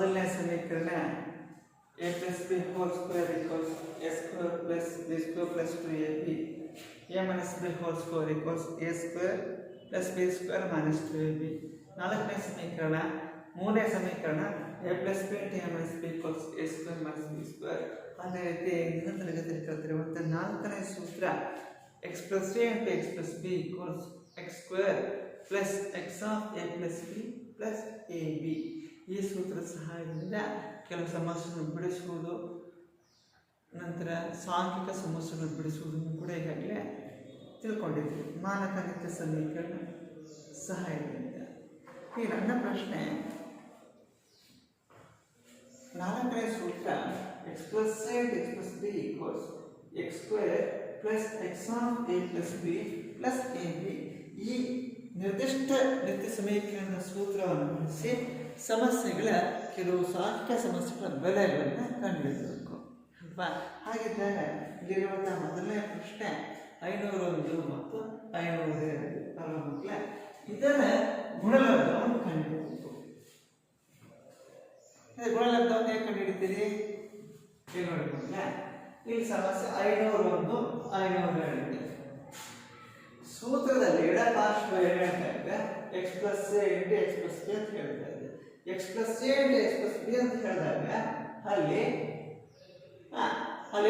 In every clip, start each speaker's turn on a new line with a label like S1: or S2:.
S1: ಮೊದಲನೇ ಸಮೀಕರಣ a plus b whole square equals a square plus b square plus 2ab. a minus b whole square equals a square plus b square minus 2ab. ನಾಲ್ಕನೇ ಸಮೀಕರಣ ಮೂರನೇ ಸಮೀಕರಣ a plus b into a minus b equals a square minus b square. ಅದೇ ರೀತಿ ಇಂದಿನ ತರಗತಿಯಲ್ಲಿ ಕಲಿತಿರುವಂಥ ನಾಲ್ಕನೇ ಸೂತ್ರ x plus a into x plus b equals x square plus x of a plus b plus ab. ಈ ಸೂತ್ರದ ಸಹಾಯದಿಂದ ಕೆಲವು ಸಮಸ್ಯೆಗಳನ್ನು ಬಿಡಿಸುವುದು, ನಂತರ ಸಾಂಖ್ಯಿಕ ಸಮಸ್ಯೆಗಳನ್ನು ಬಿಡಿಸುವುದನ್ನು ಕೂಡ ಈಗಾಗಲೇ ತಿಳ್ಕೊಂಡಿದ್ದೀವಿ ಮಾನಕ ನಿತ್ಯ ಸಮೀಕರಣ ಸಹಾಯದಿಂದ. ಈ ನನ್ನ ಪ್ರಶ್ನೆ, ನಾಲ್ಕನೇ ಸೂತ್ರ x plus a into x plus b equals x square plus x of a plus b plus ab. ಈ ನಿರ್ದಿಷ್ಟ ನಿತ್ಯ ಸಮೀಕರಣದ ಸೂತ್ರವನ್ನು ಬಳಸಿ ಸಮಸ್ಯೆಗಳ ಕೆಲವು ಸಾಂಖ್ಯಿಕ ಸಮಸ್ಯೆಗಳ ಬೆಲೆಗಳನ್ನು ಕಂಡುಹಿಡಿಯಬೇಕು ಅಲ್ವಾ? ಹಾಗಿದ್ದಾಗ ಇಲ್ಲಿರುವಂತಹ ಮೊದಲನೇ ಪ್ರಶ್ನೆ 501 ಮತ್ತು 502 ಅಲ್ವಾ ಮಕ್ಕಳೇ? ಇದರ ಗುಣಲಬ್ಧವನ್ನು ಕಂಡುಹಿಡಿಯಬೇಕು. ಗುಣಲಬ್ಧವನ್ನು ಹೇಗೆ ಕಂಡುಹಿಡಿತೀರಿ? ಹೇಗೆ ನೋಡಿಕೊಂಡ್ರೆ ಇಲ್ಲಿ ಸಮಸ್ಯೆ 501 502 ಇದೆ. ಸೂತ್ರದಲ್ಲಿ ಎಡಪಾರ್ಶ್ವ ಏನು ಹೇಳ್ತಾ ಇದೆ? x plus a into x plus b ಅಂತ ಹೇಳ್ತಾ ಇದೆ. x plus a into x plus b ಅಂತ ಹೇಳಿದಾಗ ಅಲ್ಲಿ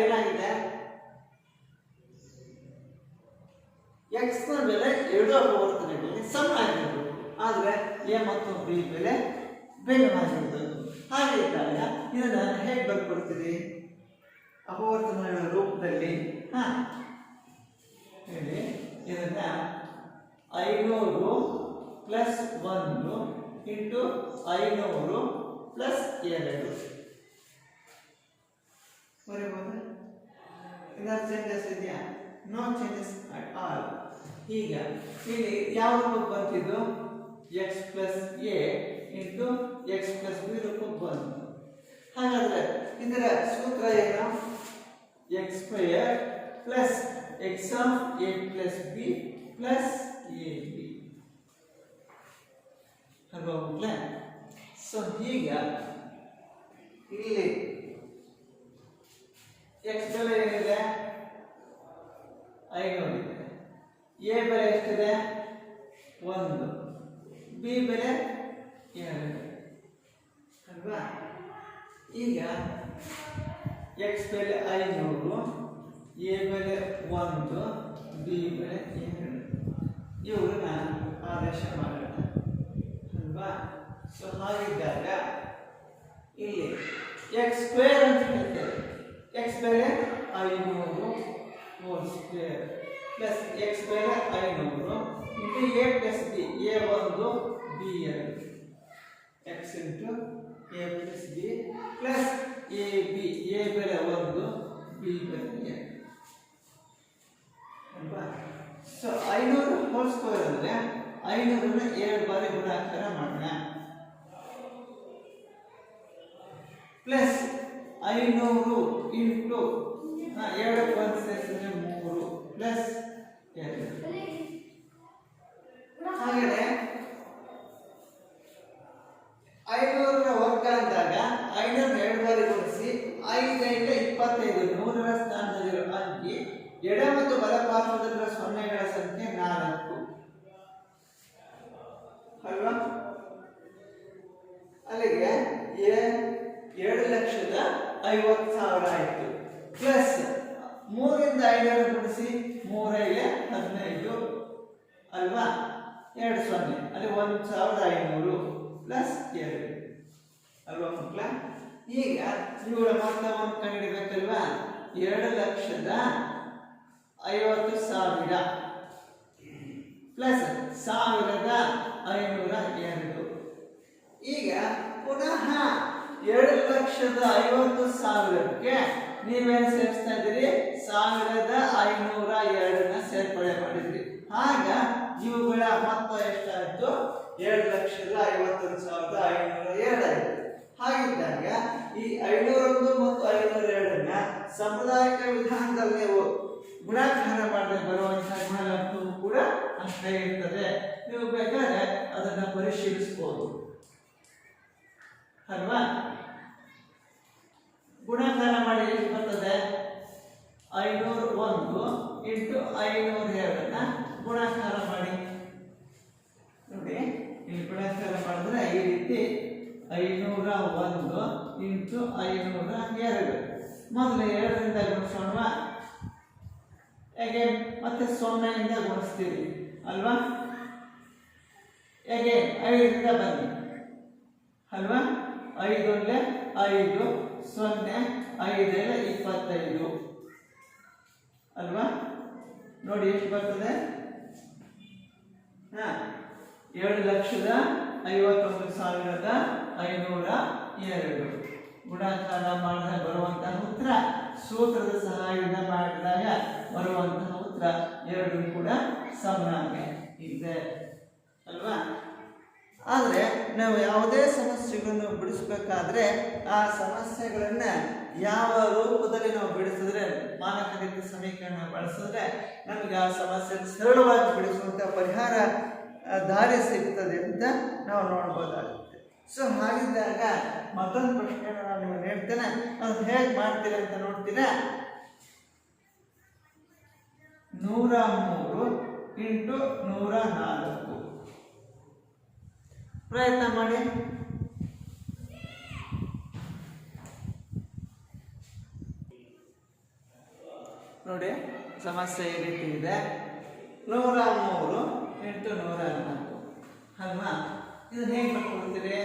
S1: ಏನಾಗಿದೆ? x ನ ಬೆಲೆ ಎರಡು ಅಪವರ್ತನಗಳಲ್ಲಿ ಸಮ ಆಗಿರಬೇಕು, ಆದರೆ a ಮತ್ತು b ಬೆಲೆ ಭಿನ್ನವಾಗಿರಬೇಕು. ಹಾಗೆ ಇದ್ದಾಗ ಇದನ್ನು ಹೇಗೆ ಬರ್ಕೊಡ್ತೀರಿ? ಅಪವರ್ತನಗಳ ರೂಪದಲ್ಲಿ ಹೇಳಿ. ಇದನ್ನ 500 ಪ್ಲಸ್ 1 ಇಂಟು 500 ಪ್ಲಸ್ 2 ಬರೀಬಹುದು. ಇದರ ಚೇಂಜಸ್ ಇದೆಯಾ? No changes at all. ಈಗ ಇಲ್ಲಿ ಯಾವ ರೂಪಕ್ಕೆ ಬಂತಿದ್ದು? x plus a into x plus b ರೂಪಕ್ಕೆ ಬಂತು. ಹಾಗಾದ್ರೆ ಇದರ ಸೂತ್ರ ಏನು? x square plus x of a plus b plus ab ಅಲ್ವಾ ಮಕ್ಕಳೇ? ಸೊ ಈಗ ಇಲ್ಲಿ x ಬೆಲೆ ಏನಿದೆ? 500 ಇದೆ. a ಬೆಲೆ ಎಷ್ಟಿದೆ? 1. b ಬೆಲೆ 2 ಅಲ್ವಾ? ಈಗ x ಬೆಲೆ 500, a ಬೆಲೆ 1, b ಬೆಲೆ 2. ಇವುಗಳನ್ನ ಆದೇಶ ಮಾಡೋಣ ಅಲ್ವಾ? ಸೊ ಹಾಗಿದ್ದಾಗ ಇಲ್ಲಿ x ಸ್ಕ್ವೇರ್ ಅಂತ ಹೇಳ್ತೇವೆ. x ಬೆಲೆ 500 ಹೋಲ್ ಸ್ಕ್ವೇರ್ ಪ್ಲಸ್ x ಬೆಲೆ 500 into a plus b, a1 b2 x into a plus b plus ab, a ಬೆಲೆ 1 b ಬೆಲೆ 2 ಅಲ್ವಾ? ಸೊ 500 ಹೋಲ್ ಸ್ಕ್ವೇರ್ ಅಂದರೆ 500ನ 2 ಬಾರಿ ಗುಣಾಕಾರ ಮಾಡೋಣ, ಪ್ಲಸ್ 500 ಇಂಟು 2 1 ಸೇರಿಸಿದ್ರೆ 3 ಪ್ಲಸ್ 2. ಹಾಗೆಯೇ 500ರ ವರ್ಗ ಅಂದಾಗ 500 2 ಬಾರಿ ಗುಣಿಸಿ 5 × 25 100ರ ಸ್ಥಾನದಲ್ಲಿರೋ ಅಂಕಿ ಎಡ ಮತ್ತು ಬಲ ಪಾರ್ಶ್ವದಲ್ಲಿರುವ ಸೊನ್ನೆಗಳ ಸಂಖ್ಯೆ 4 ಅಲ್ವಾ? ಅಲ್ಲಿಗೆ 2,50,000 ಆಯಿತು. ಪ್ಲಸ್ 3 ರಿಂದ 5 ಗುಣಿಸಿ 3 15 ಅಲ್ವಾ? 2 0 ಅಲ್ಲಿ 1,500 ಪ್ಲಸ್ 2 ಅಲ್ವಾ ಮಕ್ಕಳ? ಈಗ ಇವುಗಳ ಮೊತ್ತವನ್ನು ಕಂಡುಹಿಡಿಬೇಕಲ್ವಾ? 2,50,000 ಪ್ಲಸ್ 1,502. ಈಗ ಪುನಃ 2,50,000ಕ್ಕೆ ನೀವೇನು ಸೇರಿಸ್ತಾ ಇದ್ದೀರಿ? 1,502ನ ಸೇರ್ಪಡೆ ಮಾಡಿದ್ರಿ. ಆಗ ಇವುಗಳ ಮೊತ್ತ ಎಷ್ಟಾಯಿತು? 2,51,502 ಆಯಿತು. ಹಾಗಿದ್ದಾಗ ಈ 501 ಮತ್ತು 502ನ್ನ ಸಾಂಪ್ರದಾಯಿಕ ವಿಧಾನದಲ್ಲಿ ನೀವು ಗುಣಾಕಾರ ಮಾಡದೆ ಬರುವಂತಹ ಗುಣಲಬ್ಧವು ಕೂಡ ಅಷ್ಟೇ ಇರ್ತದೆ. ನೀವು ಬೇಕಾದ್ರೆ ಅದನ್ನು ಪರಿಶೀಲಿಸಬಹುದು.
S2: ಅಲ್ವಾ? ಗುಣಾಕಾರ ಮಾಡಿ ಎಷ್ಟು ಬರ್ತದೆ? 501 ಇಂಟು 502ನ್ನ ಗುಣಾಕಾರ ಮಾಡಿ. ನೋಡಿ ಇಲ್ಲಿ ಗುಣಾಕಾರ ಮಾಡಿದ್ರೆ ಈ ರೀತಿ 501 ಇಂಟು 502. ಮೊದಲು 2ರಿಂದ ಗುಣಿಸೋಣ, ಹೇಗೆ ಮತ್ತೆ 0ಯಿಂದ ಗುಣಿಸ್ತೀವಿ ಅಲ್ವಾ? ಹೇಗೆ 5ರಿಂದ ಬನ್ನಿ ಅಲ್ವಾ? 5 5 0 5 25 ಅಲ್ವಾ? ನೋಡಿ ಎಷ್ಟು ಬರ್ತದೆ? 7,51,502 ಗುಣಾಕಾರ ಮಾಡಿದಾಗ ಬರುವಂತಹ ಉತ್ತರ, ಸೂತ್ರದ ಸಹಾಯದಿಂದ ಮಾಡಿದಾಗ ಬರುವಂತಹ ಉತ್ತರ 2 ಕೂಡ ಸಮನಾಗಿ ಇದೆ ಅಲ್ವಾ? ಆದರೆ ನಾವು ಯಾವುದೇ ಸಮಸ್ಯೆಗಳನ್ನು ಬಿಡಿಸಬೇಕಾದ್ರೆ ಆ ಸಮಸ್ಯೆಗಳನ್ನು ಯಾವ ರೂಪದಲ್ಲಿ ನಾವು ಬಿಡಿಸಿದ್ರೆ, ಮಾನಕ ರೀತಿ ಸಮೀಕರಣ ಬಳಸಿದ್ರೆ ನಮಗೆ ಆ ಸಮಸ್ಯೆ ಸರಳವಾಗಿ ಬಿಡಿಸುವಂಥ ಪರಿಹಾರ ದಾರಿ ಸಿಗ್ತದೆ ಅಂತ ನಾವು ನೋಡ್ಬೋದಾಗುತ್ತೆ. ಸೊ ಹಾಗಿದ್ದಾಗ ಮತ್ತೊಂದು ಪ್ರಶ್ನೆಯನ್ನು ನಾನು ನಿಮಗೆ ಹೇಳ್ತೇನೆ, ಅದು ಹೇಗೆ ಮಾಡ್ತೀರಾ ಅಂತ ನೋಡ್ತೀರಾ? 103 ಇಂಟು 104 ಪ್ರಯತ್ನ ಮಾಡಿ. ನೋಡಿ ಸಮಸ್ಯೆ ಈ ರೀತಿ ಇದೆ. 103 ಇಂಟು 104 ಅಲ್ವಾ? ಇದನ್ನ ಹೇಗೆ ಮಾಡ್ಕೊಳ್ತೀರಿ?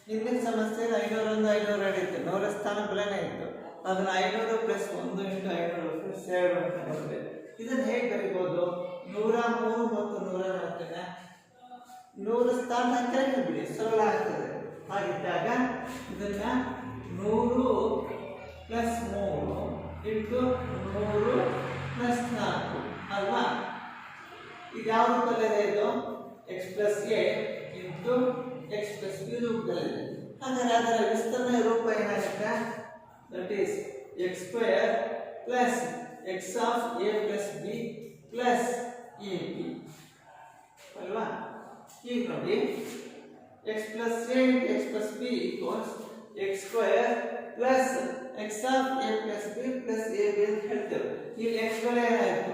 S2: ಹಿಂದಿನ ಸಮಸ್ಯೆ 501 502 ಇತ್ತು, 100 ಸ್ಥಾನ ಬೆಲೆನೇ ಇತ್ತು. ಅದನ್ನ 500 ಪ್ಲಸ್ 1 ಇಂಟು 500 ಪ್ಲಸ್ 2 ಅಂತ ಬರುತ್ತೆ. ಇದನ್ನು ಹೇಗೆ ಬರೀಬೋದು? 103 ಮತ್ತು 104ನ್ನ 100 ಸ್ಥಾನ ಕೆಳಗೆ ಬಿಡಿ, ಸರಳ ಆಗ್ತದೆ. ಹಾಗಿದ್ದಾಗ ಇದನ್ನ 100 ಪ್ಲಸ್ 3 ಇಂಟು 100 ಪ್ಲಸ್ 4 ಅಲ್ವಾ? ಇದು ಯಾವ ರೂಪದಲ್ಲಿದೆ? ಇದು X plus A into X plus B ರೂಪದಲ್ಲಿದೆ. ಹಾಗಾದ್ರೆ ಅದರ ವಿಸ್ತರಣೆ ರೂಪ ಏನಾಗುತ್ತೆ? That is X square plus X of A plus B plus A B ಅಲ್ವಾ? ಈಗ ನೋಡಿ, X plus A into X plus B equals X square plus X of A plus B plus A B ಅಂತ ಹೇಳ್ತೇವೆ. ಇಲ್ಲಿ X ಬೆಲೆ ಏನಾಯಿತು?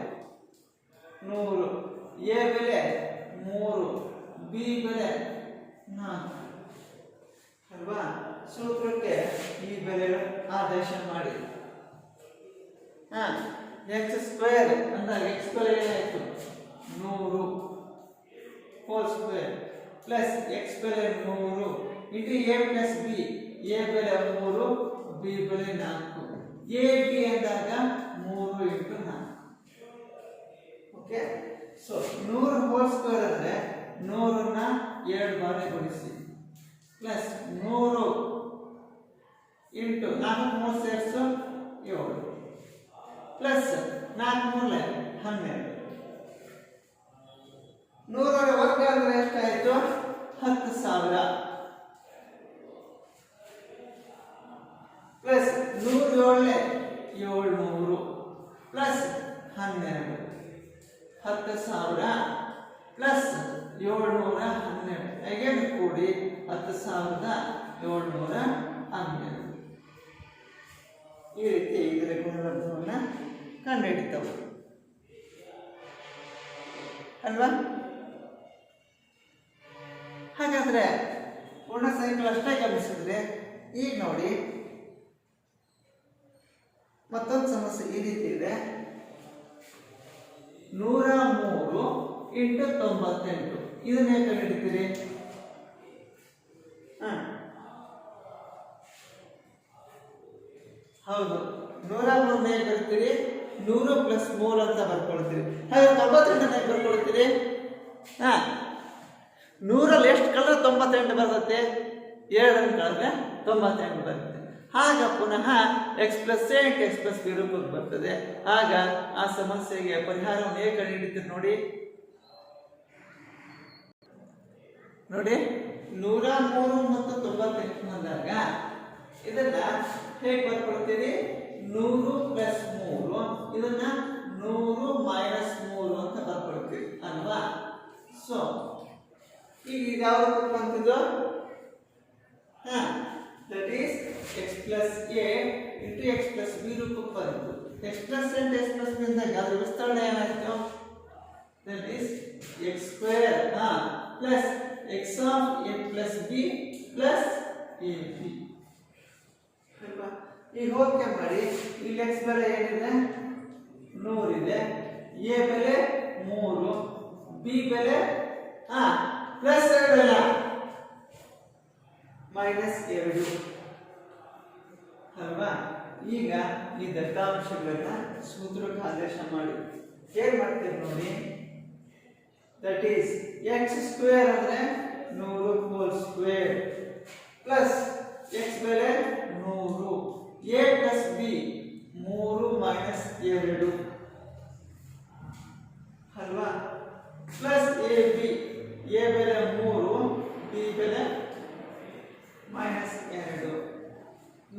S2: 100, A ಬೆಲೆ 3, B ಬೆಲೆ 4 ಅಲ್ವಾ? ಸೂತ್ರಕ್ಕೆ ಈ ಬೆಲೆ ಆದೇಶ ಮಾಡಿ. ಎಕ್ಸ್ ಸ್ಕ್ವೇರ್ ಅಂದಾಗ ಎಕ್ಸ್ ಬೆಲೆ ಏನಾಯಿತು? 100 ಹೋಲ್ ಸ್ಕ್ವೇರ್ ಪ್ಲಸ್ ಎಕ್ಸ್ ಬೆಲೆ 100 into A plus B, A ಬೆಲೆ 3, ಬಿ ಬೆಲೆ 4, ಎ ಬಿ ಅಂದಾಗ 3 into 4. Okay, so 100 whole square ಅಂದರೆ 100ನ್ನ 2 ಬಾರಿ ಗುಣಿಸಿ ಪ್ಲಸ್ 100 ಇಂಟು 4 3 ಸೇರಿಸು 7 ಪ್ಲಸ್ 4 3 12. 100ರ ವರ್ಗ ಅಂದರೆ ಎಷ್ಟಾಯಿತು? 10,000 ಪ್ಲಸ್ 100 700 ಪ್ಲಸ್ 12, 10,000 ಪ್ಲಸ್ 712 ಹೇಗೆ ಕೂಡಿ 10,712 ಈ ರೀತಿ ಇದರ ಗುಣಲಬ್ಧವನ್ನು ಕಂಡುಹಿಡಿತವೆ ಅಲ್ವಾ? ಹಾಗಾದ್ರೆ ಪೂರ್ಣ ಸೈಕಲ್ ಅಷ್ಟೇ ಗಮನಿಸಿದ್ರೆ, ಈಗ ನೋಡಿ ಮತ್ತೊಂದು ಸಮಸ್ಯೆ ಈ ರೀತಿ ಇದೆ. 103 ಇಂಟು 98 ಇದನ್ನ ಹೇಗೆ ಕಂಡುಹಿಡಿತೀರಿ? ಹೌದು, 103 ಹೇಗೆ ಬರ್ತೀರಿ? 100 ಪ್ಲಸ್ 3 ಅಂತ ಬರ್ಕೊಳ್ತೀರಿ. ಹಾಗೆ 98 ಹೇಗೆ ಬರ್ಕೊಳ್ತೀರಿ? 100ರಲ್ಲಿ ಎಷ್ಟು ಕಳೆದ್ರೆ 98 ಬರ್ತದೆ? 2 ಕಳೆದ್ರೆ 98 ಬರುತ್ತೆ. ಆಗ ಪುನಃ X plus A into X plus B ರೂಪಕ್ಕೆ ಬರ್ತದೆ. ಆಗ ಆ ಸಮಸ್ಯೆಗೆ ಪರಿಹಾರವನ್ನು ಹೇಗೆ ಕಂಡುಹಿಡಿತೀರಿ? ನೋಡಿ 103 ಮತ್ತು 98 ಬಂದಾಗ ಇದನ್ನ ಹೇಗೆ ಬರ್ಕೊಳ್ತೀರಿ? 100 ಪ್ಲಸ್ 3 ಇದನ್ನ 100 ಮೈನಸ್ 3 ಅಂತ ಬರ್ಕೊಳ್ತೀವಿ ಅಲ್ವಾ? ಸೊ ಈಗ ಇದು ಯಾವ ರೂಪಕ್ಕೆ ಬಂತಿದ್ದು? That is x plus a into x plus b ರೂಪಕ್ಕೆ ಬಂತು. x plus and x plus b ಅಂದಾಗ ಅದರ ವಿಸ್ತರಣೆ ಏನಾಯ್ತು? That is x square plus x of a plus b plus ab ಅಲ್ವಾ? ಈಗ ಹೋಲಿಕೆ ಮಾಡಿ ಇಲ್ಲಿ x ಬೆಲೆ ಏನಿದೆ? 100 ಇದೆ, a ಬೆಲೆ 3, b ಬೆಲೆ ಪ್ಲಸ್ 2 ಅಲ್ಲ -2 ಅಲ್ವಾ? ಈಗ ಈ ದತ್ತಾಂಶಗಳನ್ನ ಸೂತ್ರಕ್ಕೆ ಆದೇಶ ಮಾಡಿ ಏನ್ ಮಾಡ್ತೀವಿ ನೋಡಿ. ದಟ್ ಈಸ್ x ಸ್ಕ್ವೇರ್ ಅಂದ್ರೆ 100 ಹೋಲ್ ಸ್ಕ್ವೇರ್ ಪ್ಲಸ್ x ಬೆಲೆ 100, a ಪ್ಲಸ್ b 3 ಮೈನಸ್ 2 ಅಲ್ವಾ? ಪ್ಲಸ್ ab, a ಬೆಲೆ 3, b ಬೆಲೆ -2.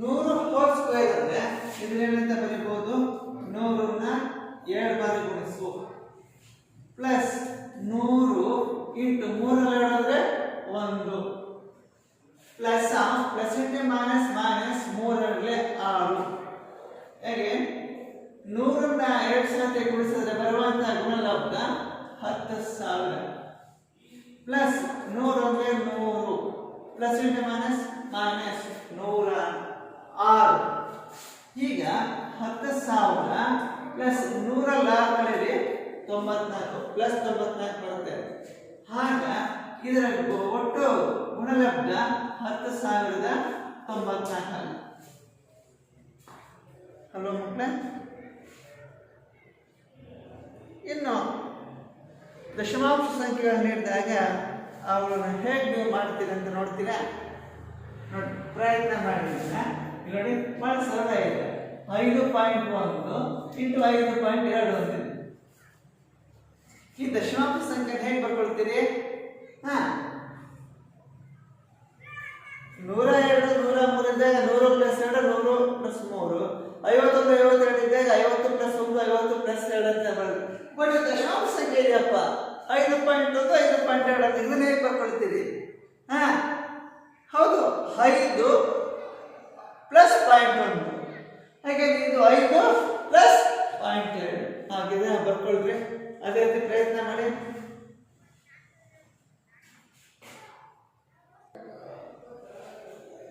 S2: 100 ಹೋಲ್ ಸ್ಕ್ವೇರ್ ಅಂದ್ರೆ ಇದನ್ನೇನಂತ ಬರೀಬಹುದು? 100ನ್ನ 2 ಬಾರಿ ಗುಣಿಸು ಪ್ಲಸ್ 100 ಇಂಟು 3 ಅಂದ್ರೆ 1 plus plus into minus minus 3 6. ಹೇಗೆ 100ನ್ನ 2 ಸತಿ ಗುಣಿಸಿದ್ರೆ ಬರುವಂತ ಗುಣಲಬ್ಧ 10,000 ಪ್ಲಸ್ 100 ಅಂದ್ರೆ 100 ಪ್ಲಸ್ ಇಂಟು ಮೈನಸ್ ಮೈನಸ್ 106. ಈಗ 10,000 ಪ್ಲಸ್ 100 ಕಳೆದಿ 94 ಪ್ಲಸ್ 94 ಬರುತ್ತೆ. ಆಗ ಇದರ ಒಟ್ಟು ಗುಣಲಬ್ಧ 10,094 ಅಲ್ವಾ ಮಕ್ಕಳೇ? ಇನ್ನು ದಶಮಾಂಶ ಸಂಖ್ಯೆಗಳನ್ನು ನೀಡಿದಾಗ ಅವುಗಳನ್ನು ಹೇಗೆ ನೀವು ಮಾಡ್ತೀರಿ ಅಂತ ನೋಡ್ತೀರಾ? ನೋಡಿ, ಪ್ರಯತ್ನ ಮಾಡಿದ್ರೆ ನೋಡಿ ಭಾಳ ಸರಳ ಇದೆ. 5.1 ಇಂಟು 5.2 ಅಂತಿದೆ. ಈ ದಶಮಾಂಶ ಸಂಖ್ಯೆ ಹೇಗೆ ಬರ್ಕೊಳ್ತೀರಿ? 102 103 ಇದ್ದಾಗ 100 ಪ್ಲಸ್ 2 100 ಪ್ಲಸ್ 3, 51 52 ಇದ್ದಾಗ 50 ಪ್ಲಸ್ 1 50 ಪ್ಲಸ್ 2 ಅಂತ ಬರ್ತದೆ. ಬಟ್ ದಶಮಾಂಶ ಸಂಖ್ಯೆ ಇದೆಯಪ್ಪ 5.1 5.2 ಅಂತ ಇದನ್ನ ಹೇಗೆ ಬರ್ಕೊಳ್ತೀರಿ? ಹೌದು, 5 ಪ್ಲಸ್ 0.1 ಹಾಗಾಗಿ ಇದು 5 ಪ್ಲಸ್ 0.2 ಹಾಗಿದೆ. ಬರ್ಕೊಳ್ರಿ, ಅದೇ ರೀತಿ ಪ್ರಯತ್ನ ಮಾಡಿ.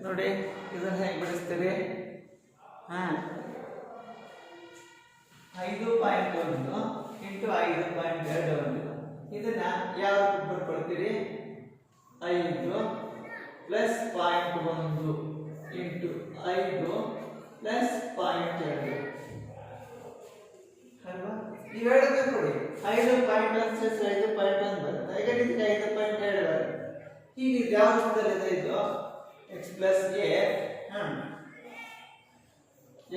S2: ನೋಡಿ ಇದನ್ನ ಹೇಗೆ ಬಿಡಿಸ್ತೀರಿ? 5.1 ಇಂಟು 5.2 ಇದನ್ನ ಯಾವ ಬರ್ಕೊಳ್ತೀರಿ? 5 ಪ್ಲಸ್ 0.1 ಇಂಟು 5 ಪ್ಲಸ್ 0.2 ಅಲ್ವಾ? ಇವೆರಡಕ್ಕೆ ಕೊಡಿ. 5.1 ಪ್ಲಸ್ 5.1 ಬರುತ್ತೆ. ಈಗ ಇದಕ್ಕೆ 5.2 ಬರುತ್ತೆ. ಈಗ ಇದು ಯಾವ ರೂಪದಲ್ಲಿದೆ? ಇದು x plus a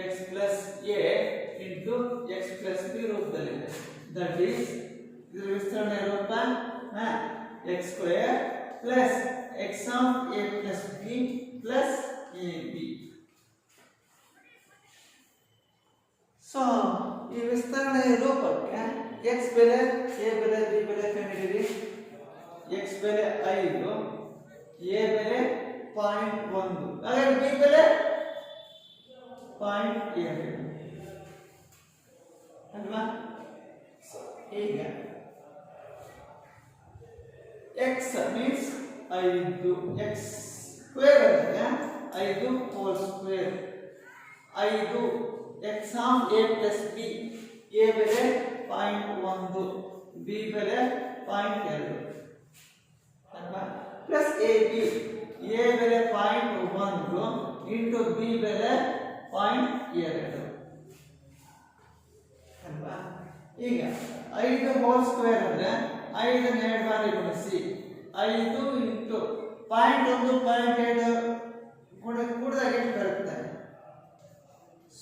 S2: x plus a into x plus b ರೂಪದಲ್ಲಿದೆ. ದಟ್ ಈಸ್ ಇದರ ವಿಸ್ತರಣೆ ರೂಪ x square plus x of a plus b plus ab. So ಈ ವಿಸ್ತರಣೆಯ ರೂಪಕ್ಕೆ x ಬೆಲೆ a ಬೆಲೆ b ಬೆಲೆ ಕಂಡುಹಿಡಿಯಿರಿ. x ಬೆಲೆ 5, a ಬೆಲೆ 0.1 ಹಾಗಾಗಿ b ಬೆಲೆ 0.2 ಅಲ್ವಾ? ಈಗ x ಮೀನ್ಸ್ 5, x ಸ್ಕ್ವೇರ್ ಅಂದ್ರೆ 5 whole square 5 x of a plus b, a ಬೆಲೆ 0.1 b ಬೆಲೆ 0.2 ಅಲ್ವಾ? ಪ್ಲಸ್ ab, a ಬೆಲೆ 0.1 ಇಂಟು b ಬೆಲೆ 0.2 ಅಲ್ವಾ? ಈಗ 5 ಹೋಲ್ ಸ್ಕ್ವೇರ್ ಅಂದ್ರೆ 5 ನ 2 ಬಾರಿ ಗುಣಿಸಿ 5 ಇಂಟು 0.1 0.2 ಕೂಡಿದಾಗ ಎಷ್ಟು ಬರುತ್ತೆ?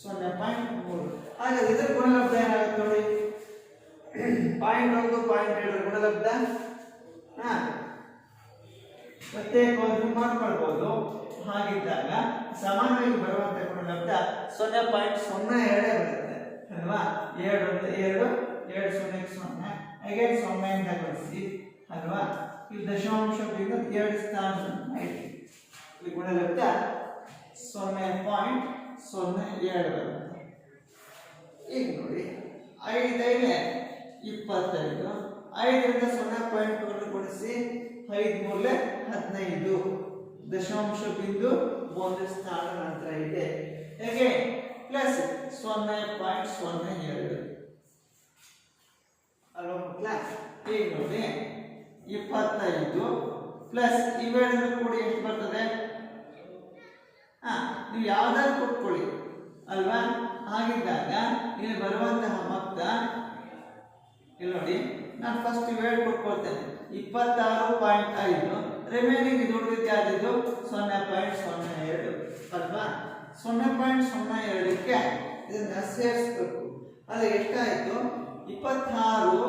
S2: 0.3. ಹಾಗಾದ್ರೆ ಇದರ ಗುಣಲಬ್ಧ ಏನಾಗುತ್ತೆ ನೋಡಿ. 0.1 0.2 ಗುಣಲಬ್ಧ ಮತ್ತೆ ಮಾಡ್ಕೊಳ್ಬಹುದು. ಹಾಗಿದ್ದಾಗ ಸಮಾನವಾಗಿ ಬರುವಂತ ಗುಣಲಬ್ಧ 0.02 ಬರುತ್ತೆ ಅಲ್ವಾ? 2 2 2 0 0 ಹಾಗೆ 0 ಇಂದ ಗುಣಿಸಿ ಅಲ್ವಾ? ಇಲ್ಲಿ ದಶಮಾಂಶ ಬಿಂದು 2 ಸ್ಥಾನ ಇಲ್ಲಿ ಗುಣಲಬ್ಧ 0.07 ಬರುತ್ತೆ. ಈಗ ನೋಡಿ 5 25, 5ರಿಂದ 0.1 ಗುಣಿಸಿ 5 ಮೂಲೆ 15 ದಶಾಂಶ ಬಿಂದು ಒಂದು ಸ್ಥಾನ ನಂತರ ಇದೆ. ಹೇಗೆ ಪ್ಲಸ್ 0.02 ಅಲ್ವಾ ಮಕ್ಕಳ? ಈಗ ನೋಡಿ 25 ಪ್ಲಸ್ ಇವೆರಡನ್ನು ಕೂಡಿ ಎಷ್ಟು ಬರ್ತದೆ? ನೀವು ಯಾವ್ದಾದ್ರು ಕೊಟ್ಕೊಳ್ಳಿ ಅಲ್ವಾ? ಹಾಗಿದ್ದಾಗ ಇಲ್ಲಿ ಬರುವಂತಹ ಮೊತ್ತ ಇಲ್ಲಿ ನೋಡಿ, ನಾನು ಫಸ್ಟ್ ಇವೆರಡು ಕೊಟ್ಕೊಳ್ತೇನೆ. 26.5 ರಿಮೈನಿಂಗ್ ಇದು ಉಳಿದಿದ್ದು ಯಾವ್ದಿದ್ದು 0.02 ಅಲ್ವಾ? 0.02ಕ್ಕೆ ಇದನ್ನ ಸೇರಿಸ್ಬೇಕು. ಅಲ್ಲಿ ಎಷ್ಟಾಯಿತು? 26.5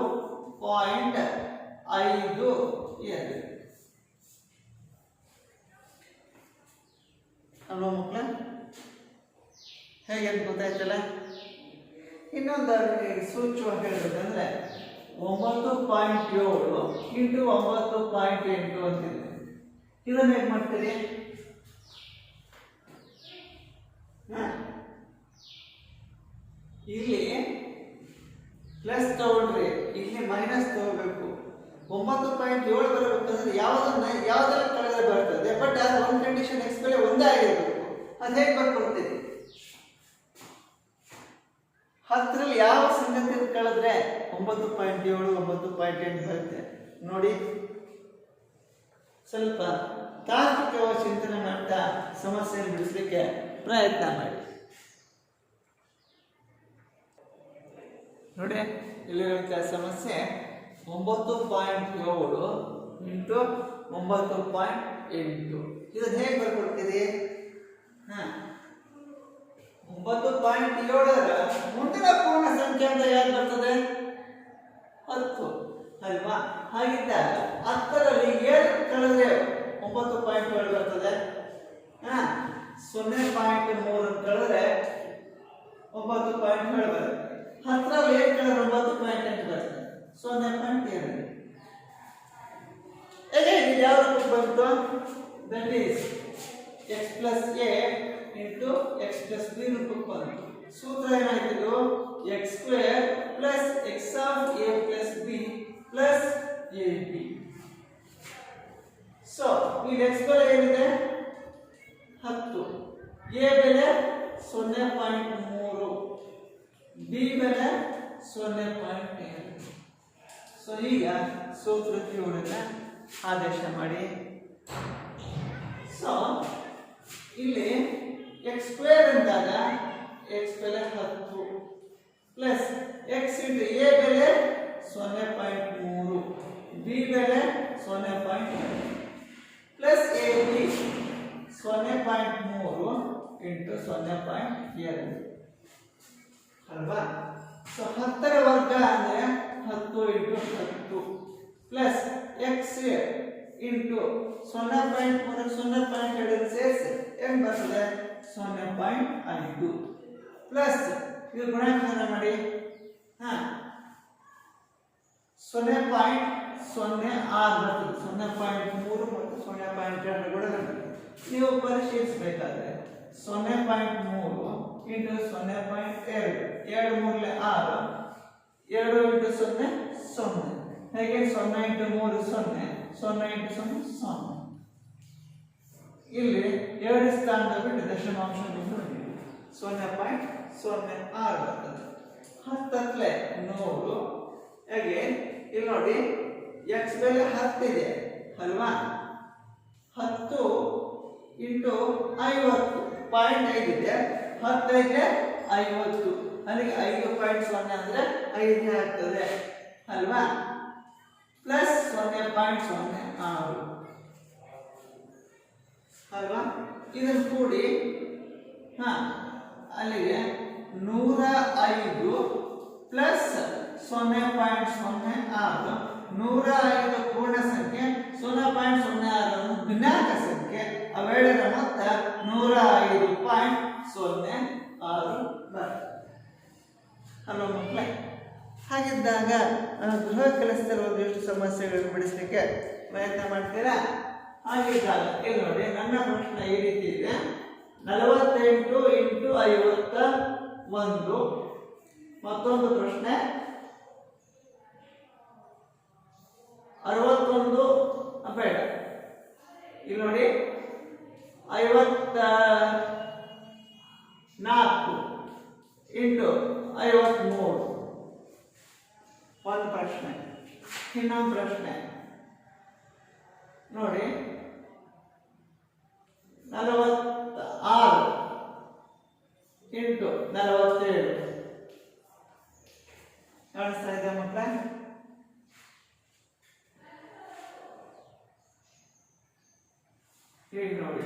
S2: ಅಲ್ವಾ ಮಕ್ಕಳ? ಹೇಗೆ ಅಂತ ಗೊತ್ತಾಯ್ತಲ್ಲ? ಇನ್ನೊಂದು ಸೂಚ್ಯವಾಗಿ ಹೇಳ್ಬೇಕಂದ್ರೆ 9.7 ಇಂಟು 9.8 ಅಂತಿದೆ. ಇದನ್ನ ಹೇಗೆ ಮಾಡ್ತೀರಿ? ಇಲ್ಲಿ ಪ್ಲಸ್ ತಗೊಂಡ್ರಿ, ಇಲ್ಲಿ ಮೈನಸ್ ತಗೋಬೇಕು. 9.7 ಬರಬೇಕಂದ್ರೆ ಯಾವ್ದೆಲ್ಲ ಕಳೆದ್ರೆ ಬರ್ತದೆ, ಬಟ್ ಅದು ಒಂದು ಕಂಡೀಷನ್ ಎಕ್ಸ್ ಬೆಲೆ ಒಂದೇ ಆಗಿರಬೇಕು. ಅದು ಹೇಗೆ ಬರ್ಕೊಳ್ತೀರಿ? 10ರಲ್ಲಿ ಯಾವ ಸಂಗತಿ ಕಳೆದ್ರೆ 9.7 9.8 ಬರುತ್ತೆ ನೋಡಿ. ಸ್ವಲ್ಪ ತಾರ್ಕಿಕವಾಗಿ ಚಿಂತನೆ ಮಾಡ್ತಾ ಸಮಸ್ಯೆಯನ್ನು ಬಿಡಿಸ್ಲಿಕ್ಕೆ ಪ್ರಯತ್ನ ಮಾಡಿ. ನೋಡಿ, ಇಲ್ಲಿರುವಂತಹ ಸಮಸ್ಯೆ 9.7 ಇಂಟು 9.8. ಇದನ್ನು ಹೇಗೆ ಬರ್ಕೊಡ್ತೀರಿ? 9.7ರ ಮುಂದಿನ ಪೂರ್ಣ ಸಂಖ್ಯೆ ಅಂತ ಯಾರು ಬರ್ತದೆ? 10 ಅಲ್ವಾ? ಹಾಗಿದ್ದಾಗ 10ರಲ್ಲಿ 7 ಕಳೆದ್ರೆ 9.7 ಬರ್ತದೆ. 0.3 ಕಳೆದ್ರೆ 9.7 ಬರುತ್ತೆ. 10ರಲ್ಲಿ 7 ಕಳೆದ್ರೆ 9.8 ಬರ್ತದೆ. 0.2. ಹೇಗೆ ಇದು ಯಾವ್ದು ಬಂತು? That is x plus a into x plus b ರೂಪಕ್ಕೆ ಬಂತು. ಸೂತ್ರ ಏನಾಯ್ತು? x square plus x of a plus b plus ab. So ಇಲ್ಲಿ x ಬೆಲೆ ಏನಿದೆ? 10, a ಬೆಲೆ 0.3, b ಬೆಲೆ 0.7. ಸೊ ಈಗ ಸೂತ್ರಕ್ಕೆ ಇವುಗಳನ್ನ ಆದೇಶ ಮಾಡಿ. ಸೊ ಇಲ್ಲಿ x ಸ್ಕ್ವೇರ್ ಅಂದಾಗ x ಬೆಲೆ 10 ಪ್ಲಸ್ x ಇಂಟು a ಬೆಲೆ 0.3, b ಬೆಲೆ 0.8 ಪ್ಲಸ್ ab 0.3 ಇಂಟು 0.2 ಅಲ್ವಾ? ಸೊ 10ರ ವರ್ಗ ಅಂದ್ರೆ 10 ಇಂಟು 10 ಪ್ಲಸ್ x ಇಂಟು 0.3 0.2 ಸೇರಿಸಿ ಏನು ಬರ್ತದೆ? 0.5 ಪ್ಲಸ್ ಇದು ಗುಣಾಕಾರ ಮಾಡಿ 0.06 ಬರ್ತದೆ. 0.3 ಮತ್ತು 0.2 ಕೂಡ ಬರ್ತದೆ. ನೀವು ಪರಿಶೀಲಿಸಬೇಕಾದ್ರೆ 0.3 ಇಂಟು 0.2 2 ಮೂರಲೆ 6, 2 ಇಂಟು 0 0. ಹೇಗೆ 0 ಇಂಟು 3 0, 0 ಇಂಟು 0 0. ಇಲ್ಲಿ 2 ಸ್ಥಾನದ ಬಿಟ್ಟು ದಶಮಾಂಶ ಬಿಂದು 0.06 ಬರ್ತದೆ. 10ಕ್ಕೆ 100. ಹೇಗೆ ಇಲ್ಲಿ ನೋಡಿ, x ಬೆಲೆ 10 ಇದೆ ಅಲ್ವಾ? 10 ಇಂಟು 50 0.5 ಇದೆ. 10ಗೆ 50, ಅಲ್ಲಿಗೆ 5.0 ಅಂದ್ರೆ 5 ಆಗ್ತದೆ ಅಲ್ವಾ? ಪ್ಲಸ್ 0.06 ಅಲ್ವಾ? ಇದನ್ನು ಕೂಡಿ ಅಲ್ಲಿಗೆ 105 ಪ್ಲಸ್ 0.06. 105 ಪೂರ್ಣ ಸಂಖ್ಯೆ, 0.06 ಭಿನ್ನಾಂಕ ಸಂಖ್ಯೆ. ಅವೆರಡರ ಮೊತ್ತ 105.06 ಬರ್ತದೆ ಅಲ್ವಾ ಮಕ್ಕಳೇ? ಹಾಗಿದ್ದಾಗ ಗೃಹ ಕೆಲಸದಲ್ಲಿ ಒಂದಿಷ್ಟು ಸಮಸ್ಯೆಗಳನ್ನು ಬಿಡಿಸಲಿಕ್ಕೆ ಪ್ರಯತ್ನ ಮಾಡ್ತೀರಾ? ಹಾಗಿದ್ದಾಗ ಇಲ್ಲಿ ನೋಡಿ, ನನ್ನ ಪ್ರಶ್ನೆ ಈ ರೀತಿ ಇದೆ. 40 ಒಂದು. ಮತ್ತೊಂದು ಪ್ರಶ್ನೆ 61 ಬೇಡ, ಇಲ್ಲಿ ನೋಡಿ 54 ಇಂಟು 53 ಒಂದು ಪ್ರಶ್ನೆ. ಇನ್ನೊಂದು ಪ್ರಶ್ನೆ ನೋಡಿ 46 ಇಂಟು 47 ಕಾಣಿಸ್ತಾ ಇದೆ ಮಕ್ಕಳೇ? ಈಗ ನೋಡಿ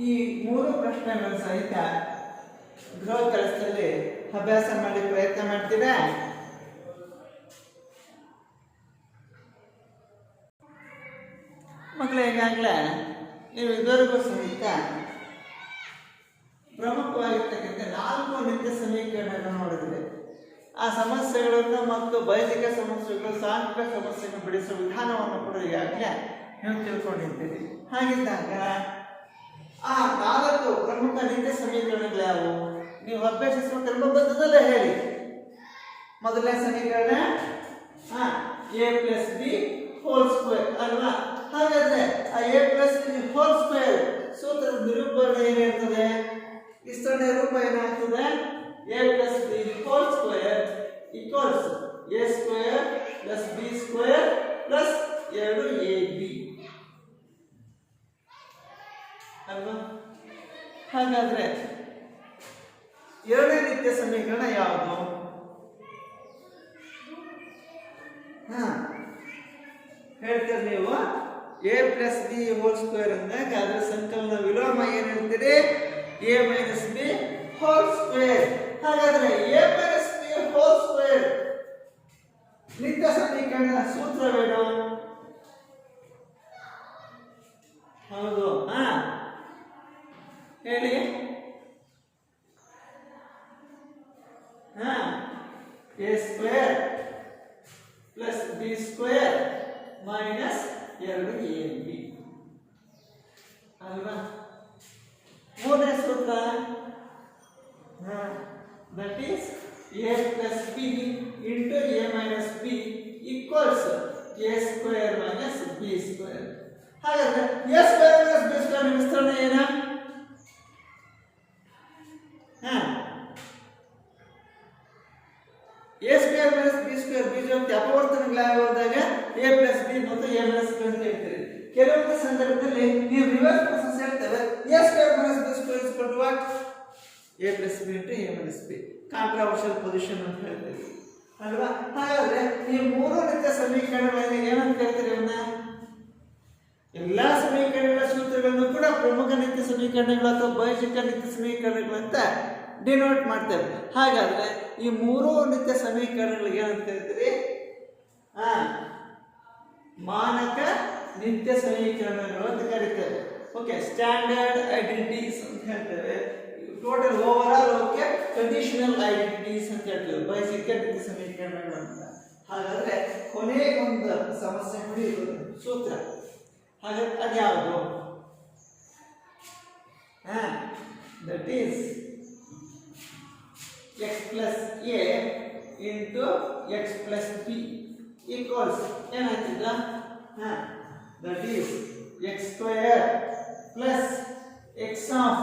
S2: ಈ ಮೂರು ಪ್ರಶ್ನೆಗಳ ಸಹಿತ ಗೃಹ ಕೆಲಸದಲ್ಲಿ ಅಭ್ಯಾಸ ಮಾಡಿ ಪ್ರಯತ್ನ ಮಾಡ್ತೀರಾ? ಮಕ್ಕಳು ಈಗಾಗಲೇ ನೀವು ಇದುವರೆಗೂ ಸಹಿತ ಪ್ರಮುಖವಾಗಿರ್ತಕ್ಕಂಥ 4 ನಿತ್ಯ ಸಮೀಕರಣಗಳನ್ನು ನೋಡಿದ್ರೆ ಆ ಸಮಸ್ಯೆಗಳನ್ನು ಮತ್ತು ಬೈದಿಕ ಸಮಸ್ಯೆಗಳು, ಸಾಂಖ್ಯಿಕ ಸಮಸ್ಯೆಗಳನ್ನು ಬಿಡಿಸುವ ವಿಧಾನವನ್ನು ಕೂಡ ಈಗಾಗಲೇ ನೀವು ತಿಳ್ಕೊಂಡಿದ್ದೀರಿ. ಹಾಗಿದ್ದಾಗ ಆ 4 ಪ್ರಮುಖ ನಿತ್ಯ ಸಮೀಕರಣಗಳು ಯಾವುವು ನೀವು ಅಭ್ಯಸಿಸುವ ಕ್ರಮಬದ್ಧದಲ್ಲೇ ಹೇಳಿ. ಮೊದಲನೇ ಸಮೀಕರಣ a+b² ಅಲ್ವಾ? ಹಾಗಾದ್ರೆ ಆ a+b² ಸೂತ್ರದ ನಿರೂಪಣೆ ಏನಿರ್ತದೆ? ವಿಸ್ತರಣೆ ರೂಪ ಏನಾಗ್ತದೆ? a+b² equals a² + b² + 2ab ಅಲ್ವಾ? ಹಾಗಾದ್ರೆ ಎರಡನೇ ನಿತ್ಯ ಸಮೀಕರಣ ಯಾವುದು? ಹೇಳ್ತೀರಿ ನೀವು a+b² ಅಂದಾಗ ಅದರ ಸಂಕಲನ ವಿಲೋಮ ಏನಿರ್ತೀರಿ? a - b² ಹಾಗಾದ್ರೆ a+b² ನಿತ್ಯ ಸಮೀಕರಣದ ಸೂತ್ರವೇನು? ಹೌದು, ಹೇಳಿ. a² + b² - 2ab ಅಲ್ವಾ? ಮೂರನೇ ಸೂತ್ರ that is a+b into a - b equals a² - b². ಹಾಗಾದ್ರೆ a² - b² ವಿಸ್ತರಣೆ ಏನು? a² - b² ಬೀಜೋಕ್ತಿ ಅಪವರ್ತನಗಳಾದಾಗ a+b ಮತ್ತು a - b ಅಂತ ಹೇಳ್ತೀರಿ. ಕೆಲವೊಂದು ಸಂದರ್ಭದಲ್ಲಿ ನೀವು ರಿವರ್ಸ್ ಪ್ರೊಸೆಸ್ ಹೇಳ್ತೇವೆ a² - b² what? a+b into a - b ಕಾಂಟ್ರಾವರ್ಷಿಯಲ್ position ಅಂತ ಹೇಳ್ತೀವಿ ಅಲ್ವಾ? ಹಾಗಾದ್ರೆ ಈ ಮೂರು ನಿತ್ಯ ಸಮೀಕರಣಗಳನ್ನು ಏನಂತ ಹೇಳ್ತೀರಿ? ಅವನ್ನ ಎಲ್ಲಾ ಸಮೀಕರಣಗಳ ಸೂತ್ರಗಳನ್ನು ಕೂಡ ಪ್ರಮುಖ ನಿತ್ಯ ಸಮೀಕರಣಗಳು ಅಥವಾ ಬೈಜಿಕ ನಿತ್ಯ ಸಮೀಕರಣಗಳು ಅಂತ ಡಿನೋಟ್ ಮಾಡ್ತೇವೆ. ಹಾಗಾದ್ರೆ ಈ ಮೂರು ನಿತ್ಯ ಸಮೀಕರಣಗಳಿಗೆ ಏನಂತ ಹೇಳ್ತೀರಿ? ಮಾನಕ ನಿತ್ಯ ಸಮೀಕರಣಗಳು ಅಂತ ಕರೀತೇವೆ. ಓಕೆ, ಸ್ಟ್ಯಾಂಡರ್ಡ್ ಐಡೆಂಟಿಟೀಸ್ ಅಂತ ಹೇಳ್ತೇವೆ. Total over all okay conditional identities ಅಂತ ಹೇಳ್ತೇವೆ, ಬೈಜಿಕ ನಿತ್ಯ ಸಮೀಕರಣಗಳು ಅಂತ. ಹಾಗಾದ್ರೆ ಕೊನೆಗೊಂದು ಸಮಸ್ಯೆ ಮುಗಿಯುವುದು ಸೂತ್ರ. ಹಾಗಾದ್ರೆ ಅದ್ಯಾವುದು? That is x + a into x + b equals ಏನಾಗ್ತಿಲ್ಲ? That is x² + x of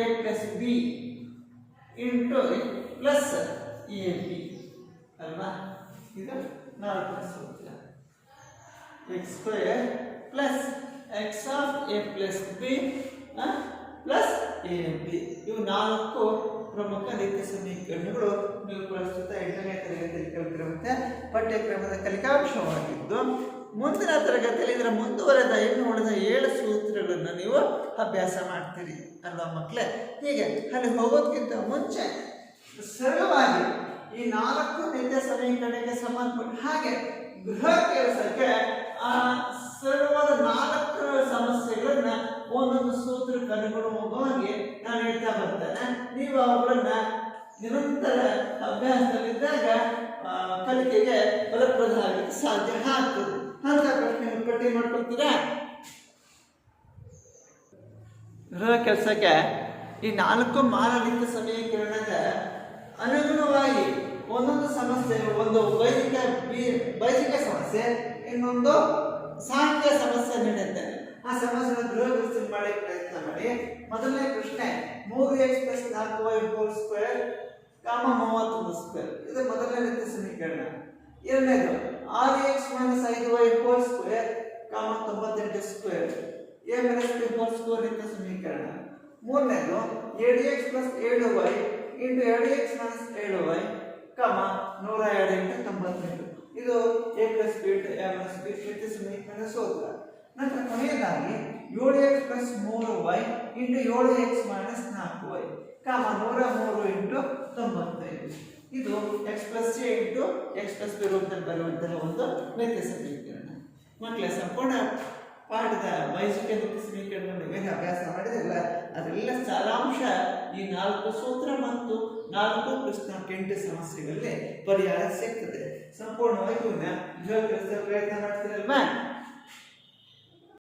S2: a + b into plus ab ಅಲ್ವಾ? ಇದು ನಾಲ್ಕನೇ ಸೂತ್ರ. x² + x of a + b plus ab ಇವು 4 ಪ್ರಮುಖ ನಿತ್ಯ ಸಮೀಕರಣಗಳು ನೀವು ಪ್ರಸ್ತುತ 8ನೇ ತರಗತಿಯಲ್ಲಿ ಕಲಿತಿರುವಂತೆ ಪಠ್ಯಕ್ರಮದ ಕಲಿಕಾಂಶವಾಗಿದ್ದು, ಮುಂದಿನ ತರಗತಿಯಲ್ಲಿ ಇದರ ಮುಂದುವರೆದ ಇನ್ನು ಉಳಿದ 7 ಸೂತ್ರಗಳನ್ನು ನೀವು ಅಭ್ಯಾಸ ಮಾಡ್ತೀರಿ ಅಲ್ವಾ ಮಕ್ಕಳೇ? ಹೀಗೆ ಅಲ್ಲಿ ಹೋಗೋದಕ್ಕಿಂತ ಮುಂಚೆ ಸರಳವಾಗಿ ಈ 4 ನಿತ್ಯ ಸಮೀಕರಣಕ್ಕೆ ಸಂಬಂಧಪಟ್ಟ ಹಾಗೆ ಗೃಹ ಕೆಲಸಕ್ಕೆ ಆ ಸರಳವಾದ 4 ಸಮಸ್ಯೆಗಳನ್ನ ಒಂದೊಂದು ಸೂತ್ರಕ್ಕೆ ಅನುಗುಣವಾಗಿ ನಾನು ಹೇಳ್ತಾ ಬರ್ತೇನೆ. ನೀವು ಅವುಗಳನ್ನ ನಿರಂತರ ಅಭ್ಯಾಸದಲ್ಲಿದ್ದಾಗ ಕಲಿಕೆಗೆ ಫಲಪ್ರದ ಆಗಲಿಕ್ಕೆ ಸಾಧ್ಯ ಆಗ್ತದೆ. ಅಂತ ಪ್ರಶ್ನೆ ಪಟ್ಟಿ ಮಾಡ್ಕೊಳ್ತೀರಾ? ಗೃಹ ಕೆಲಸಕ್ಕೆ ಈ 4 ಮಾನದಂಡ ಸಮೀಕರಣದ ಅನುಗುಣವಾಗಿ ಒಂದೊಂದು ಸಮಸ್ಯೆ, ಒಂದು ಬೈಜಿಕ ಸಮಸ್ಯೆ, ಇನ್ನೊಂದು ಸಾಂಖ್ಯ ಸಮಸ್ಯೆ ನೀಡುತ್ತೆ. ಆ ಸಮಸ್ಯೆನ ಗೃಹ ಕೆಲಸ ಮಾಡಿ ಪ್ರಯತ್ನ ಮಾಡಿ. ಮೊದಲನೇ ಪ್ರಶ್ನೆ 3x + 4y² 30² ಇದು ಮೊದಲನೇ ರೀತಿಯ ಸಮೀಕರಣ. ಎರಡನೇದು 6x - 5y² 98² a - b² ರೀತಿಯ ಸಮೀಕರಣ. ಮೂರನೇದು 7x + 7y × 2x - 7y 102 × 98 ಇದು a + b × a - b ರೀತಿಯ ಸಮೀಕರಣ ಸೂತ್ರ. ನಂತರ ಕೊನೆಯದಾಗಿ 7x + 3y × 7x - 4y 103 × 95 ಇದು x + a × x + b ರೂಪದಲ್ಲಿ ಬರುವಂತಹ ಒಂದು ರೀತಿಯ ಸಮೀಕರಣ. ಮಕ್ಕಳೇ, ಸಂಪೂರ್ಣ ಪಾಠದ ಬೈಜಿಕ ರೀತಿಯ ಸಮೀಕರಣವನ್ನು ಏನು ಅಭ್ಯಾಸ ಮಾಡಿದಿಲ್ಲ ಅದೆಲ್ಲ ಸಾರಾಂಶ ಈ 4 ಸೂತ್ರ ಮತ್ತು 4 ಪ್ರಶ್ನೆ 8 ಸಮಸ್ಯೆಗಳಲ್ಲಿ ಪರಿಹಾರ ಸಿಗ್ತದೆ. ಸಂಪೂರ್ಣವಾಗಿ ಇವನ್ನ ಗೃಹ ಕೆಲಸ ಪ್ರಯತ್ನ ಮಾಡ್ತೀರಲ್ವಾ?